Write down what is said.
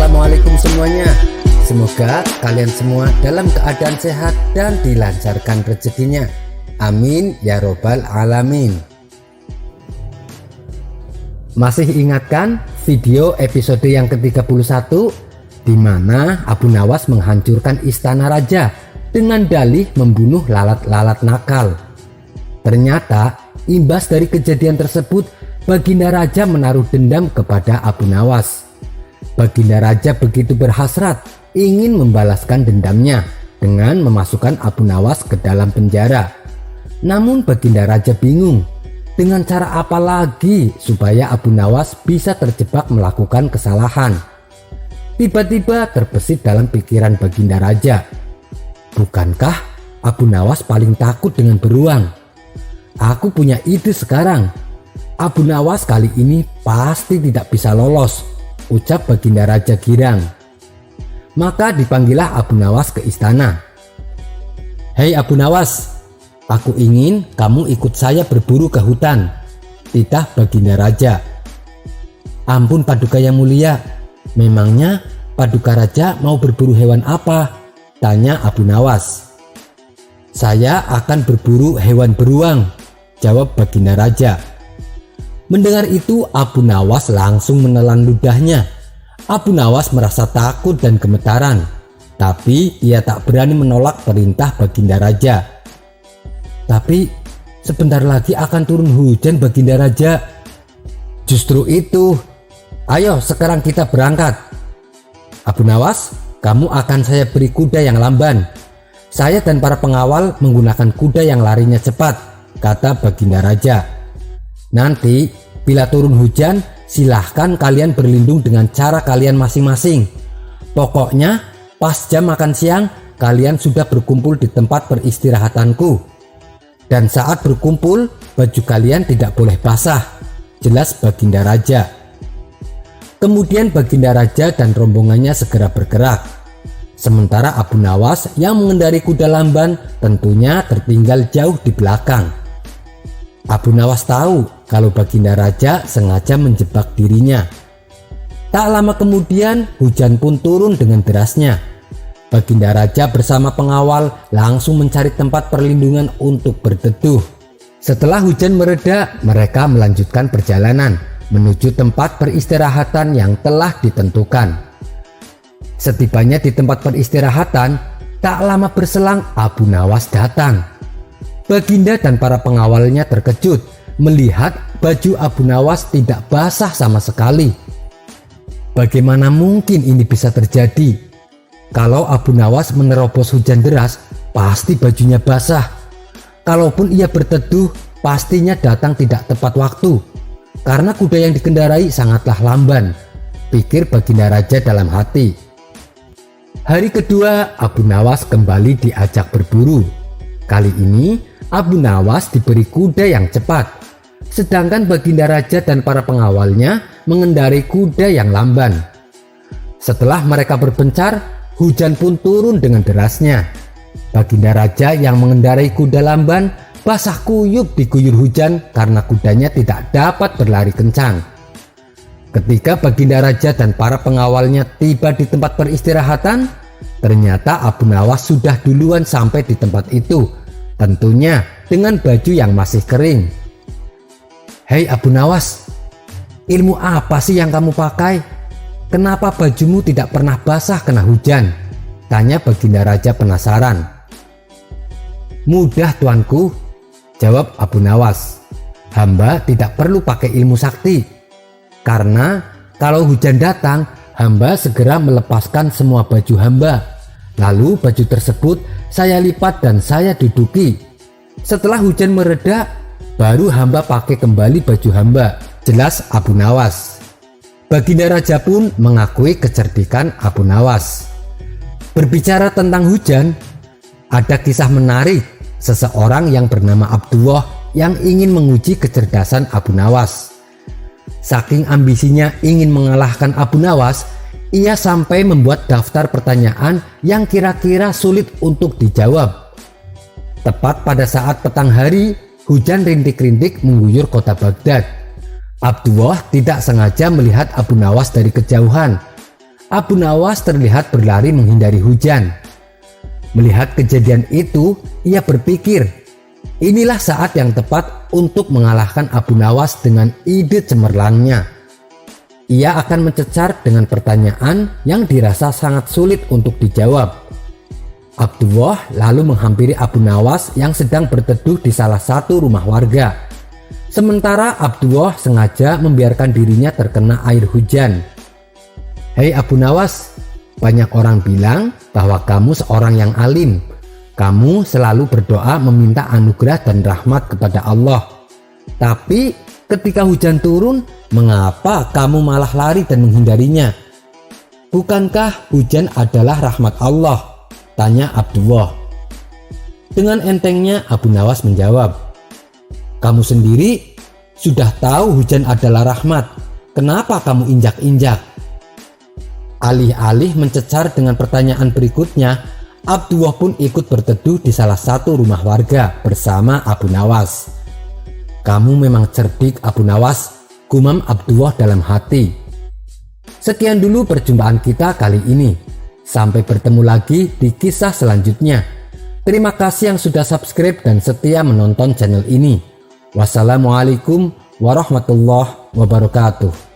Assalamualaikum semuanya. Semoga kalian semua dalam keadaan sehat dan dilancarkan rezekinya. Amin ya robbal alamin. Masih ingatkan video episode yang ke-31 di mana Abu Nawas menghancurkan istana raja dengan dalih membunuh lalat-lalat nakal. Ternyata imbas dari kejadian tersebut, Baginda Raja menaruh dendam kepada Abu Nawas. Baginda Raja begitu berhasrat ingin membalaskan dendamnya dengan memasukkan Abu Nawas ke dalam penjara. Namun Baginda Raja bingung dengan cara apa lagi supaya Abu Nawas bisa terjebak melakukan kesalahan. Tiba-tiba terbesit dalam pikiran Baginda Raja, bukankah Abu Nawas paling takut dengan beruang? Aku punya ide sekarang. Abu Nawas kali ini pasti tidak bisa lolos, ucap Baginda Raja girang. Maka dipanggillah Abu Nawas ke istana. Hei Abu Nawas, aku ingin kamu ikut saya berburu ke hutan, titah Baginda Raja. Ampun Paduka yang mulia, memangnya Paduka Raja mau berburu hewan apa? Tanya Abu Nawas. Saya akan berburu hewan beruang, jawab Baginda Raja. Mendengar itu Abu Nawas langsung menelan ludahnya. Abu Nawas merasa takut dan gemetaran, tapi ia tak berani menolak perintah Baginda Raja. Tapi sebentar lagi akan turun hujan Baginda Raja. Justru itu, ayo sekarang kita berangkat. Abu Nawas, kamu akan saya beri kuda yang lamban. Saya dan para pengawal menggunakan kuda yang larinya cepat, kata Baginda Raja. Nanti bila turun hujan, silahkan kalian berlindung dengan cara kalian masing-masing. Pokoknya pas jam makan siang, kalian sudah berkumpul di tempat peristirahatanku. Dan saat berkumpul, baju kalian tidak boleh basah, jelas Baginda Raja. Kemudian Baginda Raja dan rombongannya segera bergerak. Sementara Abu Nawas yang mengendarai kuda lamban tentunya tertinggal jauh di belakang. Abu Nawas tahu kalau Baginda Raja sengaja menjebak dirinya. Tak lama kemudian hujan pun turun dengan derasnya. Baginda Raja bersama pengawal langsung mencari tempat perlindungan untuk berteduh. Setelah hujan mereda, mereka melanjutkan perjalanan menuju tempat peristirahatan yang telah ditentukan. Setibanya di tempat peristirahatan, tak lama berselang Abu Nawas datang. Baginda dan para pengawalnya terkejut melihat baju Abu Nawas tidak basah sama sekali. Bagaimana mungkin ini bisa terjadi? Kalau Abu Nawas menerobos hujan deras, pasti bajunya basah. Kalaupun ia berteduh, pastinya datang tidak tepat waktu, karena kuda yang dikendarai sangatlah lamban, pikir Baginda Raja dalam hati. Hari kedua, Abu Nawas kembali diajak berburu. Kali ini Abu Nawas diberi kuda yang cepat, sedangkan Baginda Raja dan para pengawalnya mengendarai kuda yang lamban. Setelah mereka berpencar, hujan pun turun dengan derasnya. Baginda Raja yang mengendarai kuda lamban basah kuyup diguyur hujan karena kudanya tidak dapat berlari kencang. Ketika Baginda Raja dan para pengawalnya tiba di tempat peristirahatan, ternyata Abu Nawas sudah duluan sampai di tempat itu. Tentunya dengan baju yang masih kering. Hei Abu Nawas, ilmu apa sih yang kamu pakai? Kenapa bajumu tidak pernah basah kena hujan? Tanya Baginda Raja penasaran. Mudah tuanku, jawab Abu Nawas. Hamba tidak perlu pakai ilmu sakti. Karena kalau hujan datang, hamba segera melepaskan semua baju hamba. Lalu baju tersebut saya lipat dan saya duduki. Setelah hujan mereda, baru hamba pakai kembali baju hamba, jelas Abu Nawas. Baginda Raja pun mengakui kecerdikan Abu Nawas. Berbicara tentang hujan, ada kisah menarik seseorang yang bernama Abdullah yang ingin menguji kecerdasan Abu Nawas. Saking ambisinya ingin mengalahkan Abu Nawas, ia sampai membuat daftar pertanyaan yang kira-kira sulit untuk dijawab. Tepat pada saat petang hari, hujan rintik-rintik mengguyur kota Baghdad. Abdullah tidak sengaja melihat Abu Nawas dari kejauhan. Abu Nawas terlihat berlari menghindari hujan. Melihat kejadian itu, ia berpikir, inilah saat yang tepat untuk mengalahkan Abu Nawas dengan ide cemerlangnya. Ia akan mencecar dengan pertanyaan yang dirasa sangat sulit untuk dijawab. Abdullah lalu menghampiri Abu Nawas yang sedang berteduh di salah satu rumah warga. Sementara Abdullah sengaja membiarkan dirinya terkena air hujan. "Hei Abu Nawas, banyak orang bilang bahwa kamu seorang yang alim. Kamu selalu berdoa meminta anugerah dan rahmat kepada Allah. Tapi ketika hujan turun, mengapa kamu malah lari dan menghindarinya? Bukankah hujan adalah rahmat Allah?" tanya Abdullah. Dengan entengnya Abu Nawas menjawab, "Kamu sendiri sudah tahu hujan adalah rahmat. Kenapa kamu injak-injak?" Alih-alih mencecar dengan pertanyaan berikutnya, Abdullah pun ikut berteduh di salah satu rumah warga bersama Abu Nawas. "Kamu memang cerdik Abu Nawas," gumam Abdullah dalam hati. Sekian dulu perjumpaan kita kali ini. Sampai bertemu lagi di kisah selanjutnya. Terima kasih yang sudah subscribe dan setia menonton channel ini. Wassalamualaikum warahmatullahi wabarakatuh.